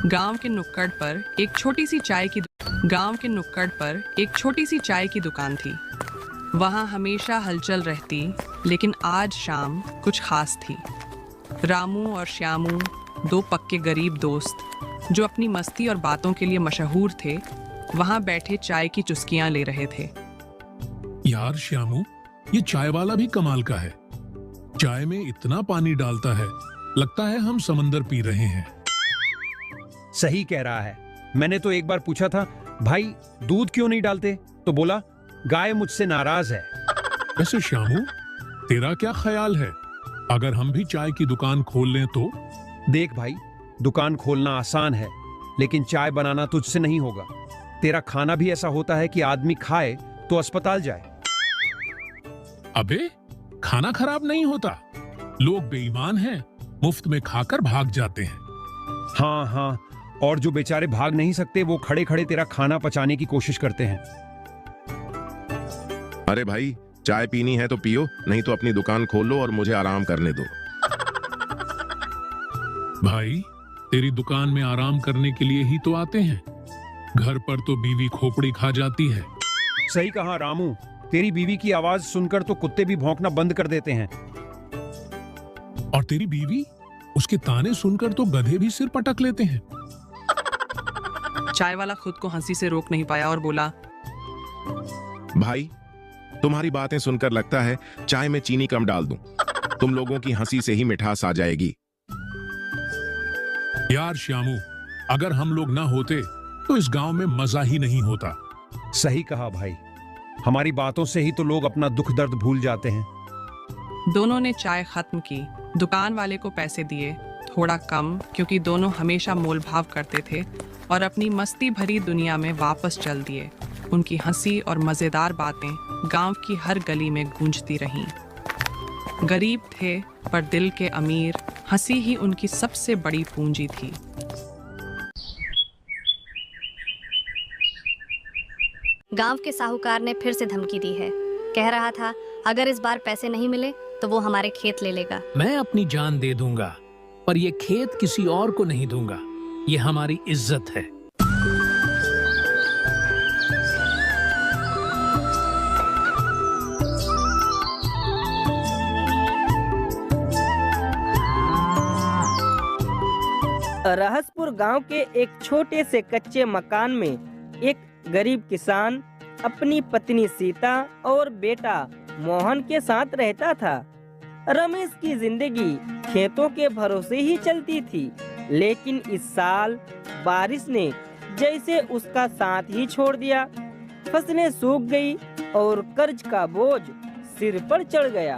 गांव के नुक्कड़ पर एक छोटी सी चाय की दुकान थी। वहां हमेशा हलचल रहती, लेकिन आज शाम कुछ खास थी। रामू और श्यामू, दो पक्के गरीब दोस्त जो अपनी मस्ती और बातों के लिए मशहूर थे, वहां बैठे चाय की चुस्कियां ले रहे थे। यार श्यामू, ये चाय वाला भी कमाल का है। चाय में इतना पानी डालता है, लगता है हम समंदर पी रहे हैं। सही कह रहा है। मैंने तो एक बार पूछा था, भाई दूध क्यों नहीं डालते? तो बोला, गाय मुझसे नाराज है। वैसे श्यामू, तेरा क्या ख्याल है, अगर हम भी चाय की दुकान खोल लें तो? देख भाई, दुकान खोलना आसान है, लेकिन चाय बनाना तुझसे नहीं होगा। तेरा खाना भी ऐसा होता है कि आदमी खाए तो अस्पताल जाए। अबे, खाना खराब नहीं होता, लोग बेईमान हैं, मुफ्त में खाकर भाग जाते हैं। हाँ, और जो बेचारे भाग नहीं सकते वो खड़े खड़े तेरा खाना पचाने की कोशिश करते हैं। अरे भाई, चाय पीनी है तो पियो, नहीं तो अपनी दुकान खोल लो और मुझे आराम करने दो। भाई, तेरी दुकान में आराम करने के लिए ही तो आते हैं, घर पर तो बीवी खोपड़ी खा जाती है। सही कहा रामू, तेरी बीवी की आवाज सुनकर तो कुत्ते भी भौंकना बंद कर देते हैं। और तेरी बीवी, उसके ताने सुनकर तो गधे भी सिर पटक लेते हैं। चाय वाला खुद को हंसी से रोक नहीं पाया और बोला, भाई, तुम्हारी बातें सुनकर लगता है चाय में चीनी कम डाल दूं। तुम लोगों की हंसी से ही मिठास आ जाएगी। यार श्यामू, अगर हम लोग ना होते तो इस गांव में मजा ही नहीं होता। सही कहा भाई, हमारी बातों से ही तो लोग अपना दुख दर्द भूल जाते हैं। दोनों ने चाय खत्म की। दुकान वाले को पैसे दिए, थोड़ा कम, क्योंकि दोनों हमेशा मोल भाव करते थे, और अपनी मस्ती भरी दुनिया में वापस चल दिए। उनकी हंसी और मजेदार बातें गांव की हर गली में गूंजती रहीं। गरीब थे पर दिल के अमीर, हंसी ही उनकी सबसे बड़ी पूंजी थी। गांव के साहूकार ने फिर से धमकी दी है। कह रहा था, अगर इस बार पैसे नहीं मिले तो वो हमारे खेत ले लेगा। मैं अपनी जान दे दूंगा, पर ये खेत किसी और को नहीं दूंगा। ये हमारी इज्जत है। रहसपुर गांव के एक छोटे से कच्चे मकान में एक गरीब किसान अपनी पत्नी सीता और बेटा मोहन के साथ रहता था। रमेश की जिंदगी खेतों के भरोसे ही चलती थी, लेकिन इस साल बारिश ने जैसे उसका साथ ही छोड़ दिया। फसलें सूख गई और कर्ज का बोझ सिर पर चढ़ गया।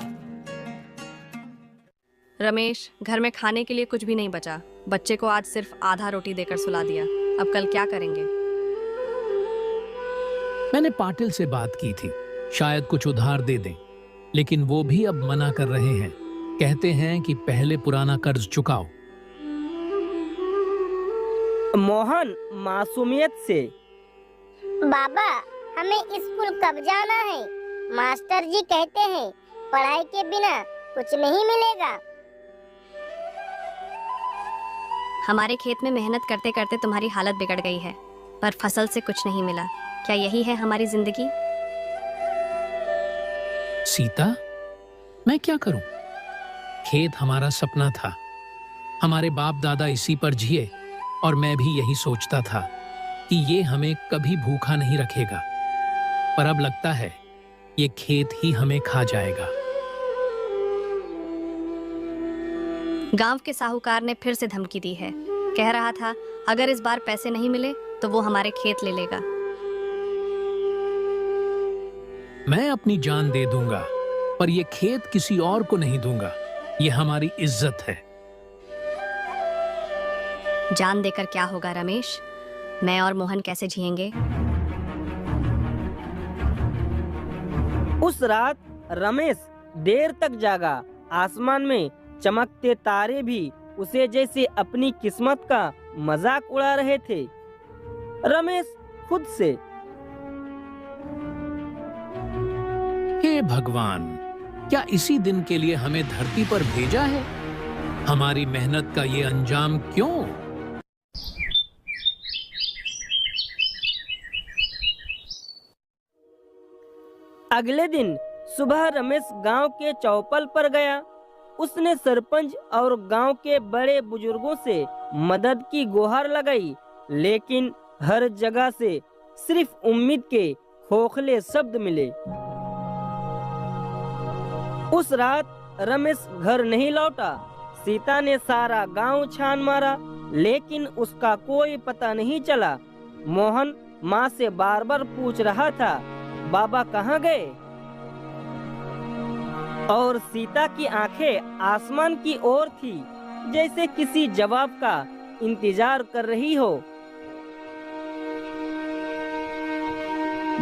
रमेश, घर में खाने के लिए कुछ भी नहीं बचा। बच्चे को आज सिर्फ आधा रोटी देकर सुला दिया। अब कल क्या करेंगे? मैंने पाटिल से बात की थी, शायद कुछ उधार दे दें, लेकिन वो भी अब मना कर रहे हैं। कहते हैं कि पहले पुराना कर्ज चुकाओ। मोहन मासूमियत से, बाबा, हमें स्कूल कब जाना है? मास्टर जी कहते हैं पढ़ाई के बिना कुछ नहीं मिलेगा। हमारे खेत में मेहनत करते करते तुम्हारी हालत बिगड़ गई है, पर फसल से कुछ नहीं मिला। क्या यही है हमारी जिंदगी? सीता, मैं क्या करूं? खेत हमारा सपना था। हमारे बाप दादा इसी पर जिए, और मैं भी यही सोचता था कि ये हमें कभी भूखा नहीं रखेगा। पर अब लगता है ये खेत ही हमें खा जाएगा। गांव के साहूकार ने फिर से धमकी दी है। कह रहा था, अगर इस बार पैसे नहीं मिले तो वो हमारे खेत ले लेगा। मैं अपनी जान दे दूंगा, पर ये खेत किसी और को नहीं दूंगा। ये हमारी इज्जत है। जान देकर क्या होगा रमेश? मैं और मोहन कैसे जिएंगे? उस रात रमेश देर तक जागा। आसमान में चमकते तारे भी उसे जैसे अपनी किस्मत का मजाक उड़ा रहे थे। रमेश खुद से, हे भगवान, क्या इसी दिन के लिए हमें धरती पर भेजा है? हमारी मेहनत का ये अंजाम क्यों? अगले दिन सुबह रमेश गांव के चौपल पर गया। उसने सरपंच और गांव के बड़े बुजुर्गों से मदद की गुहार लगाई, लेकिन हर जगह से सिर्फ उम्मीद के खोखले शब्द मिले। उस रात रमेश घर नहीं लौटा। सीता ने सारा गांव छान मारा, लेकिन उसका कोई पता नहीं चला। मोहन माँ से बार बार पूछ रहा था, बाबा कहाँ गए? और सीता की आंखें आसमान की ओर थी, जैसे किसी जवाब का इंतजार कर रही हो।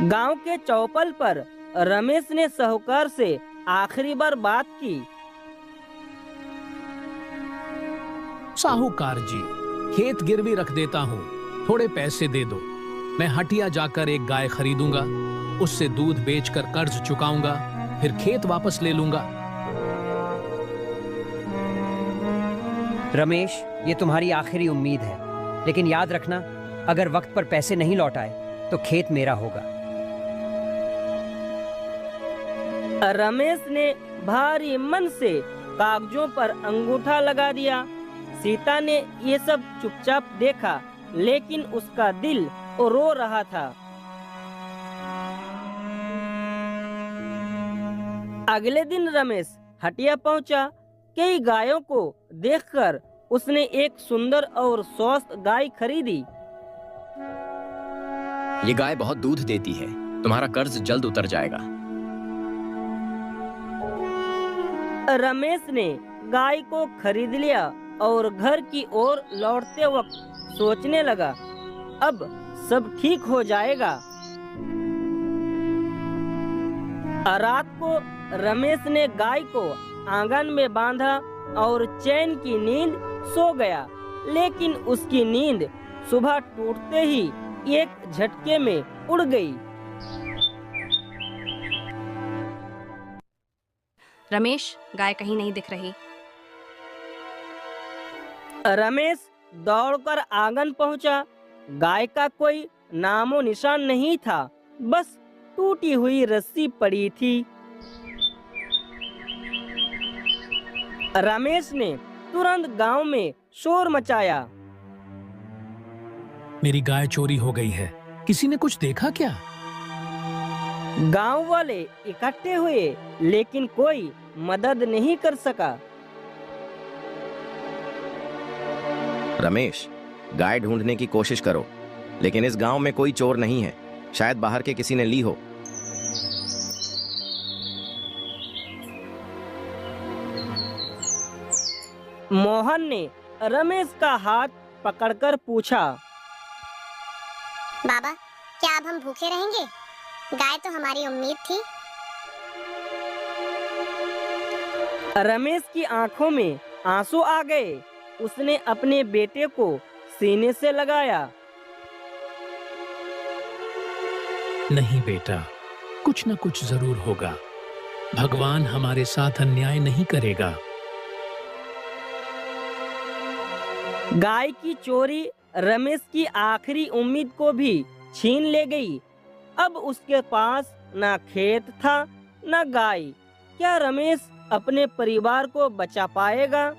गांव के चौपल पर रमेश ने साहूकार से आखिरी बार बात की। साहूकार जी, खेत गिरवी रख देता हूँ, थोड़े पैसे दे दो। मैं हटिया जाकर एक गाय खरीदूंगा, उससे दूध बेचकर कर्ज चुकाऊंगा, फिर खेत वापस ले लूंगा। रमेश, ये तुम्हारी आखिरी उम्मीद है, लेकिन याद रखना, अगर वक्त पर पैसे नहीं लौट आए तो खेत मेरा होगा। रमेश ने भारी मन से कागजों पर अंगूठा लगा दिया। सीता ने ये सब चुपचाप देखा, लेकिन उसका दिल रो रहा था। अगले दिन रमेश हटिया पहुंचा। कई गायों को देखकर उसने एक सुंदर और स्वस्थ गाय खरीदी। ये गाय बहुत दूध देती है, तुम्हारा कर्ज जल्द उतर जाएगा। रमेश ने गाय को खरीद लिया और घर की ओर लौटते वक्त सोचने लगा, अब सब ठीक हो जाएगा। रात को रमेश ने गाय को आंगन में बांधा और चैन की नींद सो गया, लेकिन उसकी नींद सुबह टूटते ही एक झटके में उड़ गई। रमेश, गाय कहीं नहीं दिख रही। रमेश दौड़कर आंगन पहुंचा। गाय का कोई नामो निशान नहीं था, बस टूटी हुई रस्सी पड़ी थी। रमेश ने तुरंत गांव में शोर मचाया। मेरी गाय चोरी हो गई है, किसी ने कुछ देखा क्या? गांव वाले इकट्ठे हुए, लेकिन कोई मदद नहीं कर सका। रमेश, गाय ढूंढने की कोशिश करो, लेकिन इस गांव में कोई चोर नहीं है, शायद बाहर के किसी ने ली हो। मोहन ने रमेश का हाथ पकड़कर पूछा, बाबा, क्या अब हम भूखे रहेंगे? गाय तो हमारी उम्मीद थी। रमेश की आंखों में आंसू आ गए। उसने अपने बेटे को सीने से लगाया। नहीं बेटा, कुछ न कुछ जरूर होगा। भगवान हमारे साथ अन्याय नहीं करेगा। गाय की चोरी रमेश की आखिरी उम्मीद को भी छीन ले गई। अब उसके पास ना खेत था, ना गाय। क्या रमेश अपने परिवार को बचा पाएगा?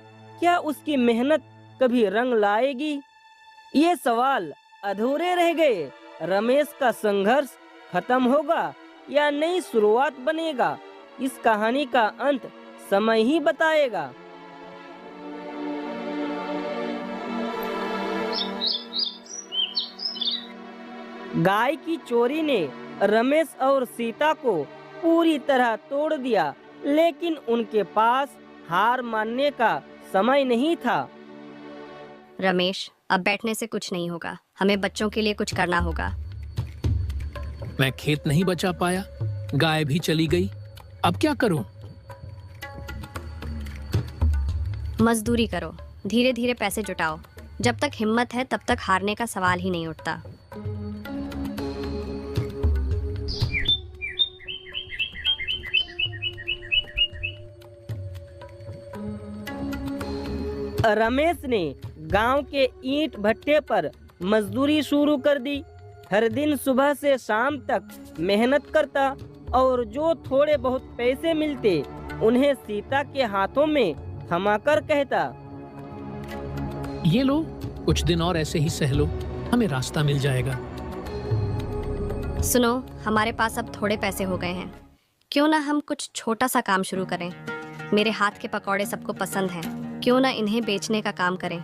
क्या उसकी मेहनत कभी रंग लाएगी? ये सवाल अधूरे रह गए। रमेश का संघर्ष खत्म होगा या नई शुरुआत बनेगा? इस कहानी का अंत समय ही बताएगा। गाय की चोरी ने रमेश और सीता को पूरी तरह तोड़ दिया, लेकिन उनके पास हार मानने का समय नहीं था। रमेश, अब बैठने से कुछ नहीं होगा। हमें बच्चों के लिए कुछ करना होगा। मैं खेत नहीं बचा पाया, गाय भी चली गई, अब क्या करूं? मजदूरी करो, धीरे धीरे पैसे जुटाओ। जब तक हिम्मत है तब तक हारने का सवाल ही नहीं उठता। रमेश ने गांव के ईंट भट्टे पर मजदूरी शुरू कर दी। हर दिन सुबह से शाम तक मेहनत करता और जो थोड़े बहुत पैसे मिलते उन्हें सीता के हाथों में थमाकर कहता, ये लो, कुछ दिन और ऐसे ही सह लो, हमें रास्ता मिल जाएगा। सुनो, हमारे पास अब थोड़े पैसे हो गए हैं, क्यों ना हम कुछ छोटा सा काम शुरू करें। मेरे हाथ के पकौड़े सबको पसंद हैं, क्यों ना इन्हें बेचने का काम करें।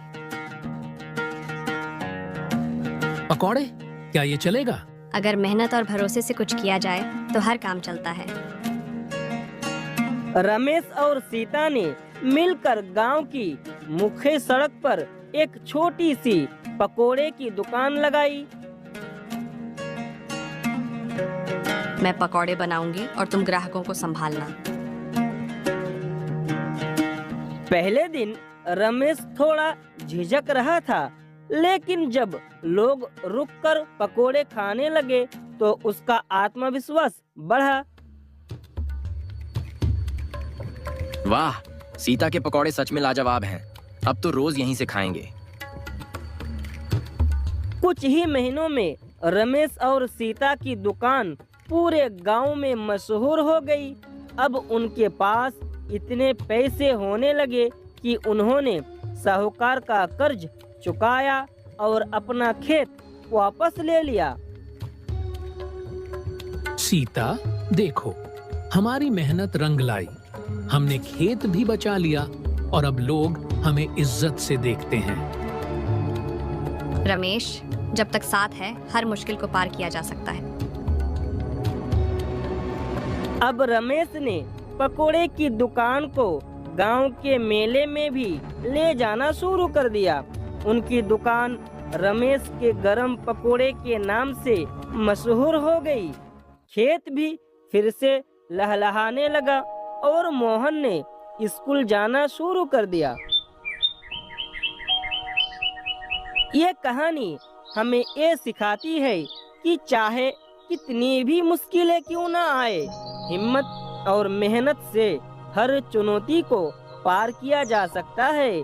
पकौड़े? क्या ये चलेगा? अगर मेहनत और भरोसे से कुछ किया जाए तो हर काम चलता है। रमेश और सीता ने मिलकर गांव की मुख्य सड़क पर एक छोटी सी पकोड़े की दुकान लगाई। मैं पकौड़े बनाऊंगी और तुम ग्राहकों को संभालना। पहले दिन रमेश थोड़ा झिझक रहा था, लेकिन जब लोग रुककर पकोड़े खाने लगे तो उसका आत्मविश्वास बढ़ा। वाह, सीता के पकौड़े सच में लाजवाब हैं। अब तो रोज यहीं से खाएंगे। कुछ ही महीनों में रमेश और सीता की दुकान पूरे गांव में मशहूर हो गई। अब उनके पास इतने पैसे होने लगे कि उन्होंने साहूकार का कर्ज चुकाया और अपना खेत वापस ले लिया। सीता, देखो, हमारी मेहनत रंग लाई। हमने खेत भी बचा लिया और अब लोग हमें इज्जत से देखते हैं। रमेश, जब तक साथ है हर मुश्किल को पार किया जा सकता है। अब रमेश ने पकोड़े की दुकान को गांव के मेले में भी ले जाना शुरू कर दिया। उनकी दुकान रमेश के गरम पकोड़े के नाम से मशहूर हो गई। खेत भी फिर से लहलहाने लगा और मोहन ने स्कूल जाना शुरू कर दिया। ये कहानी हमें ये सिखाती है कि चाहे कितनी भी मुश्किलें क्यों ना आए, हिम्मत और मेहनत से हर चुनौती को पार किया जा सकता है।